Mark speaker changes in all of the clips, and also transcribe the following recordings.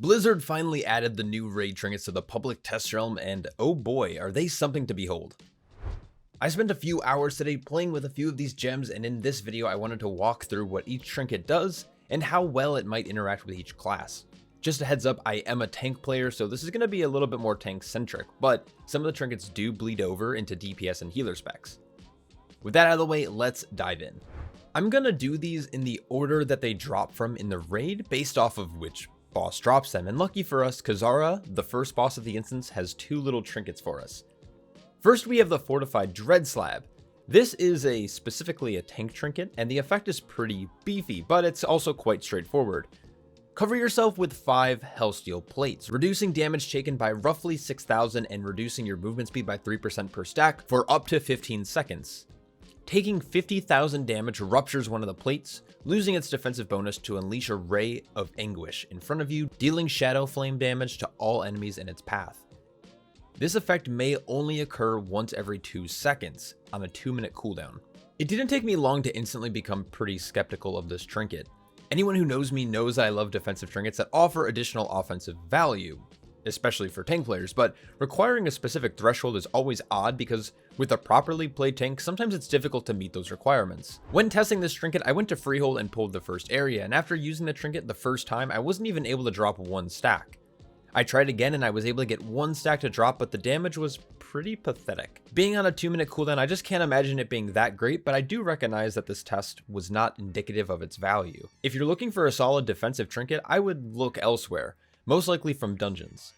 Speaker 1: Blizzard finally added the new raid trinkets to the public test realm, and oh boy, are they something to behold. I spent a few hours today playing with a few of these gems, and in this video I wanted to walk through what each trinket does and how well it might interact with each class. Just a heads up, I am a tank player, so this is going to be a little bit more tank centric, but some of the trinkets do bleed over into DPS and healer specs. With that out of the way, let's dive in. I'm going to do these in the order that they drop from in the raid based off of which boss drops them, and lucky for us, Kazara, the first boss of the instance, has two little trinkets for us. First, we have the Fortified Dreadslab. This is specifically a tank trinket, and the effect is pretty beefy, but it's also quite straightforward. Cover yourself with 5 Hellsteel plates, reducing damage taken by roughly 6,000 and reducing your movement speed by 3% per stack for up to 15 seconds. Taking 50,000 damage ruptures one of the plates, losing its defensive bonus to unleash a ray of anguish in front of you, dealing shadow flame damage to all enemies in its path. This effect may only occur once every 2 seconds on a 2-minute cooldown. It didn't take me long to instantly become pretty skeptical of this trinket. Anyone who knows me knows I love defensive trinkets that offer additional offensive value, especially for tank players, but requiring a specific threshold is always odd because with a properly played tank, sometimes it's difficult to meet those requirements. When testing this trinket, I went to freehold and pulled the first area, and after using the trinket the first time, I wasn't even able to drop 1 stack. I tried again and I was able to get 1 stack to drop, but the damage was pretty pathetic. Being on a 2-minute cooldown, I just can't imagine it being that great, but I do recognize that this test was not indicative of its value. If you're looking for a solid defensive trinket, I would look elsewhere, most likely from dungeons.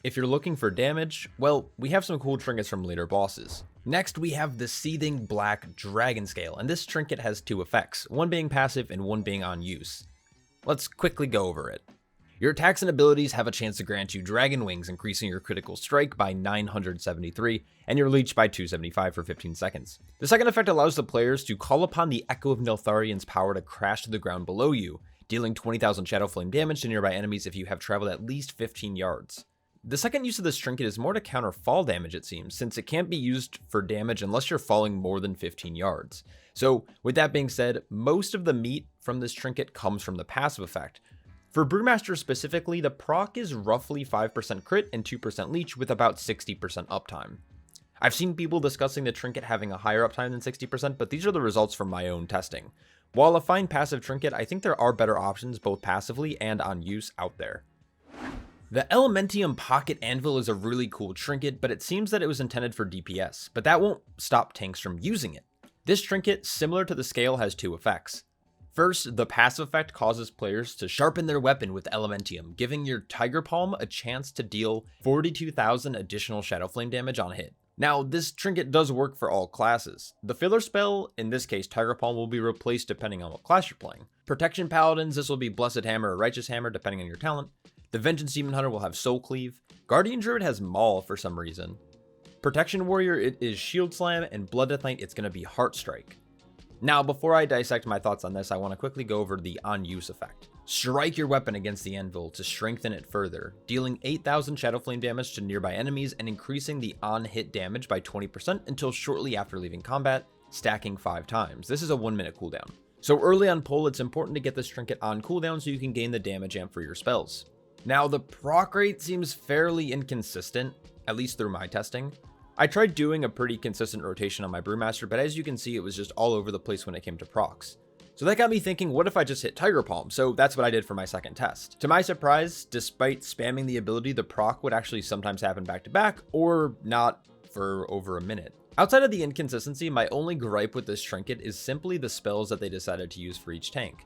Speaker 1: If you're looking for damage, well, we have some cool trinkets from later bosses. Next, we have the Seething Black Dragonscale, and this trinket has 2 effects, one being passive and one being on use. Let's quickly go over it. Your attacks and abilities have a chance to grant you dragon wings, increasing your critical strike by 973 and your leech by 275 for 15 seconds. The second effect allows the players to call upon the Echo of Neltharion's power to crash to the ground below you, dealing 20,000 shadow flame damage to nearby enemies if you have traveled at least 15 yards. The second use of this trinket is more to counter fall damage, it seems, since it can't be used for damage unless you're falling more than 15 yards. So with that being said, most of the meat from this trinket comes from the passive effect. For Brewmaster specifically, the proc is roughly 5% crit and 2% leech with about 60% uptime. I've seen people discussing the trinket having a higher uptime than 60%, but these are the results from my own testing. While a fine passive trinket, I think there are better options both passively and on use out there. The Elementium Pocket Anvil is a really cool trinket, but it seems that it was intended for DPS, but that won't stop tanks from using it. This trinket, similar to the scale, has 2 effects. First, the passive effect causes players to sharpen their weapon with Elementium, giving your Tiger Palm a chance to deal 42,000 additional shadow flame damage on hit. Now, this trinket does work for all classes. The filler spell, in this case Tiger Palm, will be replaced depending on what class you're playing. Protection Paladins, this will be Blessed Hammer or Righteous Hammer depending on your talent. The Vengeance Demon Hunter will have Soul Cleave. Guardian Druid has Maul for some reason. Protection Warrior, it is Shield Slam, and Blood Death Knight, it's going to be Heart Strike. Now, before I dissect my thoughts on this, I want to quickly go over the on-use effect. Strike your weapon against the anvil to strengthen it further, dealing 8,000 shadow flame damage to nearby enemies and increasing the on-hit damage by 20% until shortly after leaving combat, stacking 5 times. This is a 1-minute cooldown. So early on pull, it's important to get this trinket on cooldown so you can gain the damage amp for your spells. Now, the proc rate seems fairly inconsistent, at least through my testing. I tried doing a pretty consistent rotation on my Brewmaster, but as you can see, it was just all over the place when it came to procs. So that got me thinking, what if I just hit Tiger Palm? So that's what I did for my second test. To my surprise, despite spamming the ability, the proc would actually sometimes happen back to back, or not for over a minute. Outside of the inconsistency, my only gripe with this trinket is simply the spells that they decided to use for each tank.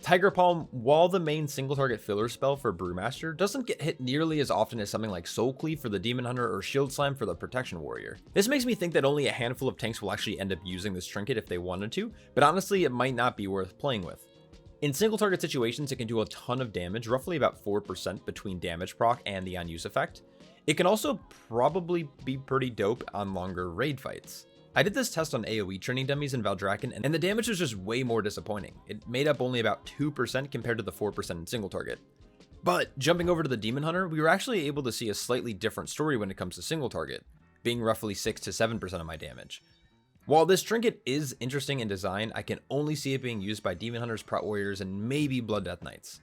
Speaker 1: Tiger Palm, while the main single target filler spell for Brewmaster, doesn't get hit nearly as often as something like Soul Cleave for the Demon Hunter or Shield Slam for the Protection Warrior. This makes me think that only a handful of tanks will actually end up using this trinket if they wanted to, but honestly it might not be worth playing with. In single target situations, it can do a ton of damage, roughly about 4% between damage proc and the on-use effect. It can also probably be pretty dope on longer raid fights. I did this test on AoE training dummies in Valdrakken, and the damage was just way more disappointing. It made up only about 2% compared to the 4% in single target. But jumping over to the Demon Hunter, we were actually able to see a slightly different story when it comes to single target, being roughly 6 to 7% of my damage. While this trinket is interesting in design, I can only see it being used by Demon Hunters, Prot Warriors, and maybe Blood Death Knights.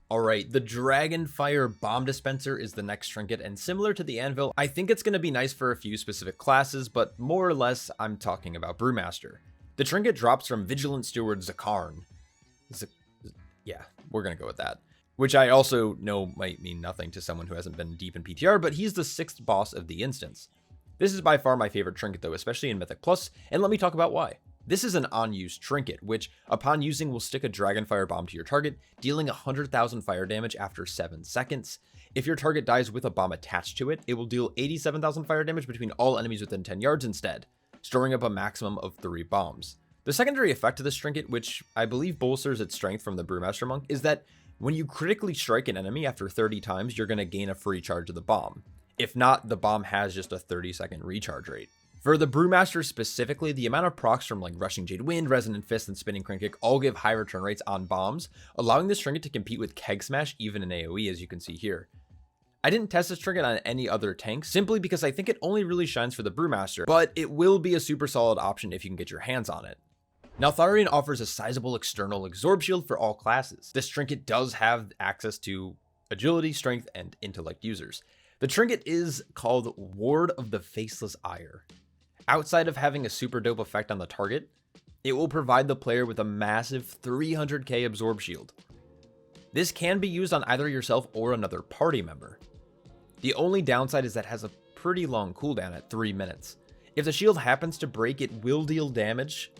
Speaker 1: Alright, the Dragonfire Bomb Dispenser is the next trinket, and similar to the Anvil, I think it's going to be nice for a few specific classes, but more or less, I'm talking about Brewmaster. The trinket drops from Vigilant Steward Zakarn. Yeah, we're going to go with that. Which I also know might mean nothing to someone who hasn't been deep in PTR, but he's the 6th boss of the instance. This is by far my favorite trinket though, especially in Mythic Plus, and let me talk about why. This is an on-use trinket, which, upon using, will stick a Dragonfire bomb to your target, dealing 100,000 fire damage after 7 seconds. If your target dies with a bomb attached to it, it will deal 87,000 fire damage between all enemies within 10 yards instead, storing up a maximum of 3 bombs. The secondary effect of this trinket, which I believe bolsters its strength from the Brewmaster Monk, is that when you critically strike an enemy after 30 times, you're going to gain a free charge of the bomb. If not, the bomb has just a 30-second recharge rate. For the Brewmaster specifically, the amount of procs from like Rushing Jade Wind, Resonant Fist, and Spinning Crank Kick all give high return rates on bombs, allowing this trinket to compete with Keg Smash even in AoE, as you can see here. I didn't test this trinket on any other tanks, simply because I think it only really shines for the Brewmaster, but it will be a super solid option if you can get your hands on it. Neltharion offers a sizable external Absorb Shield for all classes. This trinket does have access to Agility, Strength, and Intellect users. The trinket is called Ward of the Faceless Ire. Outside of having a super dope effect on the target, it will provide the player with a massive 300k Absorb Shield. This can be used on either yourself or another party member. The only downside is that it has a pretty long cooldown at 3 minutes. If the shield happens to break, it will deal damage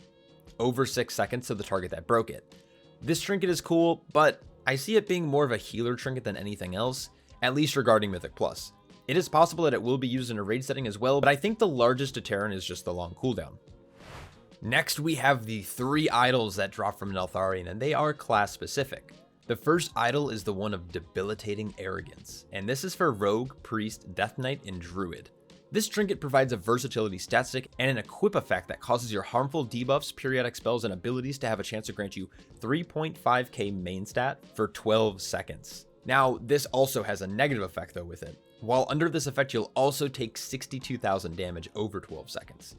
Speaker 1: over 6 seconds to the target that broke it. This trinket is cool, but I see it being more of a healer trinket than anything else, at least regarding Mythic Plus. It is possible that it will be used in a raid setting as well, but I think the largest deterrent is just the long cooldown. Next, we have the 3 idols that drop from Neltharion, and they are class specific. The first idol is the one of Debilitating Arrogance, and this is for Rogue, Priest, Death Knight, and Druid. This trinket provides a versatility stat stick and an equip effect that causes your harmful debuffs, periodic spells, and abilities to have a chance to grant you 3.5k main stat for 12 seconds. Now, this also has a negative effect though with it. While under this effect, you'll also take 62,000 damage over 12 seconds.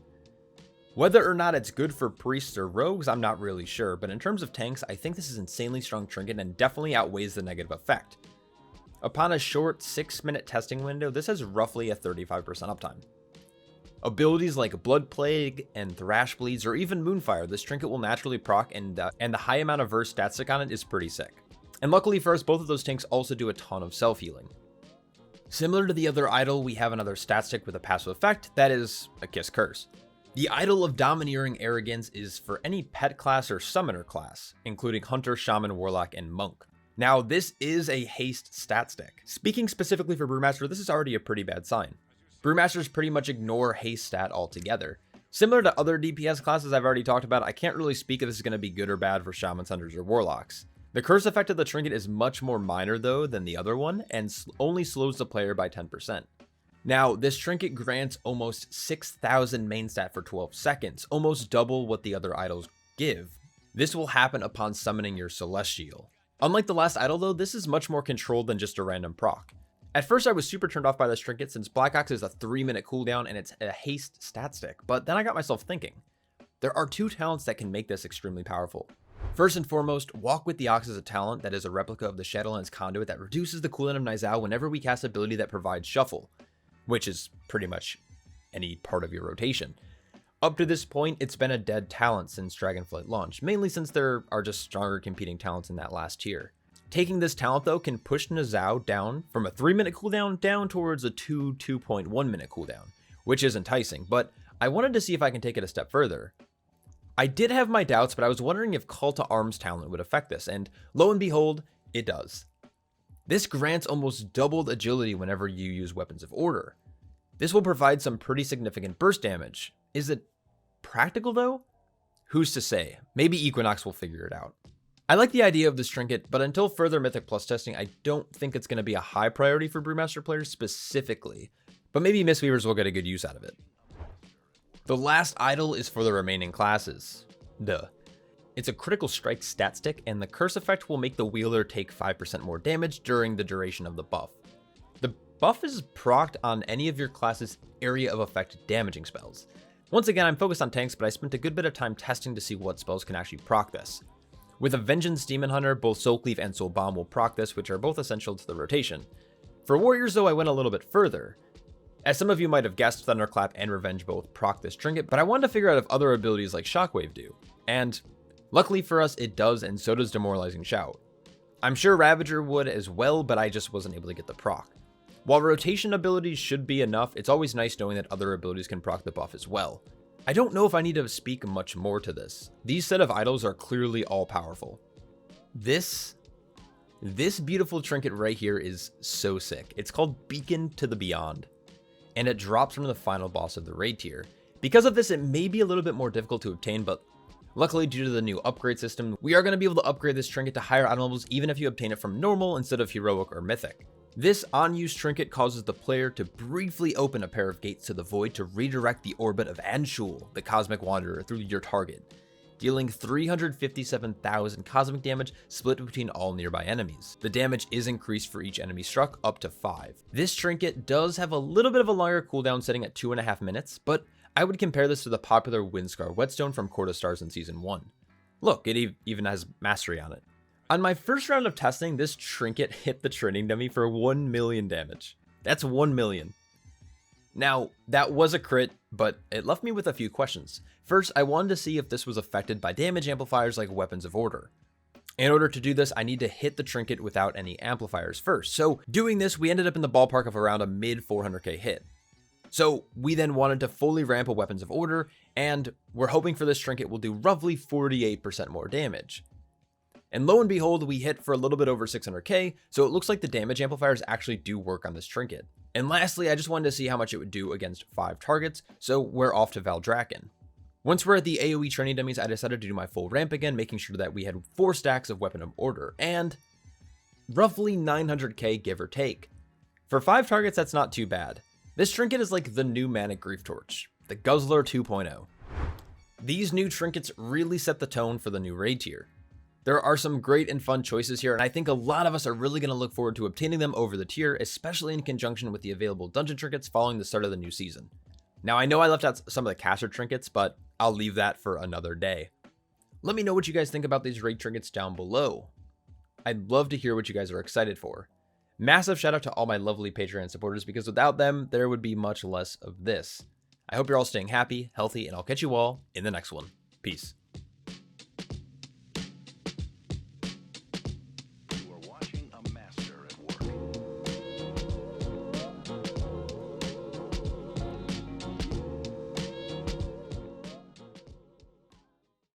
Speaker 1: Whether or not it's good for priests or rogues, I'm not really sure, but in terms of tanks, I think this is an insanely strong trinket and definitely outweighs the negative effect. Upon a short 6-minute testing window, this has roughly a 35% uptime. Abilities like Blood Plague and Thrash Bleeds or even Moonfire, this trinket will naturally proc, and the high amount of verse stat stick on it is pretty sick. And luckily for us, both of those tanks also do a ton of self-healing. Similar to the other idol, we have another stat stick with a passive effect, that is a Kiss Curse. The idol of Domineering Arrogance is for any pet class or summoner class, including Hunter, Shaman, Warlock, and Monk. Now, this is a haste stat stick. Speaking specifically for Brewmaster, this is already a pretty bad sign. Brewmasters pretty much ignore haste stat altogether. Similar to other DPS classes I've already talked about, I can't really speak if this is going to be good or bad for Shamans, Hunters, or Warlocks. The curse effect of the trinket is much more minor though than the other one, and only slows the player by 10%. Now, this trinket grants almost 6,000 main stat for 12 seconds, almost double what the other idols give. This will happen upon summoning your Celestial. Unlike the last idol though, this is much more controlled than just a random proc. At first I was super turned off by this trinket since Black Ox is a 3-minute cooldown and it's a haste stat stick, but then I got myself thinking. There are 2 talents that can make this extremely powerful. First and foremost, Walk with the Ox is a talent that is a replica of the Shadowlands Conduit that reduces the cooldown of Nizao whenever we cast ability that provides Shuffle, which is pretty much any part of your rotation. Up to this point, it's been a dead talent since Dragonflight launched, mainly since there are just stronger competing talents in that last tier. Taking this talent though can push Nizao down from a 3-minute cooldown down towards a 2.1 minute cooldown, which is enticing, but I wanted to see if I can take it a step further. I did have my doubts, but I was wondering if Call to Arms talent would affect this, and lo and behold, it does. This grants almost doubled agility whenever you use Weapons of Order. This will provide some pretty significant burst damage. Is it practical though? Who's to say? Maybe Equinox will figure it out. I like the idea of this trinket, but until further Mythic Plus testing, I don't think it's going to be a high priority for Brewmaster players specifically, but maybe Mistweavers will get a good use out of it. The last idol is for the remaining classes. Duh. It's a critical strike stat stick, and the curse effect will make the wielder take 5% more damage during the duration of the buff. The buff is procced on any of your class's area of effect damaging spells. Once again, I'm focused on tanks, but I spent a good bit of time testing to see what spells can actually proc this. With a Vengeance Demon Hunter, both Soul Cleave and Soul Bomb will proc this, which are both essential to the rotation. For warriors though, I went a little bit further. As some of you might have guessed, Thunderclap and Revenge both proc this trinket, but I wanted to figure out if other abilities like Shockwave do. And luckily for us, it does, and so does Demoralizing Shout. I'm sure Ravager would as well, but I just wasn't able to get the proc. While rotation abilities should be enough, it's always nice knowing that other abilities can proc the buff as well. I don't know if I need to speak much more to this. These set of idols are clearly all powerful. This beautiful trinket right here is so sick. It's called Beacon to the Beyond, and it drops from the final boss of the raid tier. Because of this, it may be a little bit more difficult to obtain, but luckily due to the new upgrade system, we are going to be able to upgrade this trinket to higher item levels even if you obtain it from normal instead of heroic or mythic. This on-use trinket causes the player to briefly open a pair of gates to the void to redirect the orbit of Anshul, the Cosmic Wanderer, through your target, dealing 357,000 cosmic damage split between all nearby enemies. The damage is increased for each enemy struck up to 5. This trinket does have a little bit of a longer cooldown setting at 2.5 minutes, but I would compare this to the popular Windscar Whetstone from Court of Stars in Season 1. Look, it even has Mastery on it. On my first round of testing, this trinket hit the training dummy for 1 million damage. That's 1 million. Now, that was a crit, but it left me with a few questions. First, I wanted to see if this was affected by damage amplifiers like Weapons of Order. In order to do this, I need to hit the trinket without any amplifiers first. So doing this, we ended up in the ballpark of around a mid 400k hit. So we then wanted to fully ramp a Weapons of Order, and we're hoping for this trinket will do roughly 48% more damage. And lo and behold, we hit for a little bit over 600k, so it looks like the damage amplifiers actually do work on this trinket. And lastly, I just wanted to see how much it would do against 5 targets, so we're off to Valdrakken. Once we're at the AoE training dummies, I decided to do my full ramp again, making sure that we had 4 stacks of Weapon of Order, and roughly 900k give or take. For 5 targets, that's not too bad. This trinket is like the new Manic Grief Torch, the Guzzler 2.0. These new trinkets really set the tone for the new raid tier. There are some great and fun choices here, and I think a lot of us are really going to look forward to obtaining them over the tier, especially in conjunction with the available dungeon trinkets following the start of the new season. Now, I know I left out some of the caster trinkets, but I'll leave that for another day. Let me know what you guys think about these raid trinkets down below. I'd love to hear what you guys are excited for. Massive shout out to all my lovely Patreon supporters, because without them, there would be much less of this. I hope you're all staying happy, healthy, and I'll catch you all in the next one. Peace.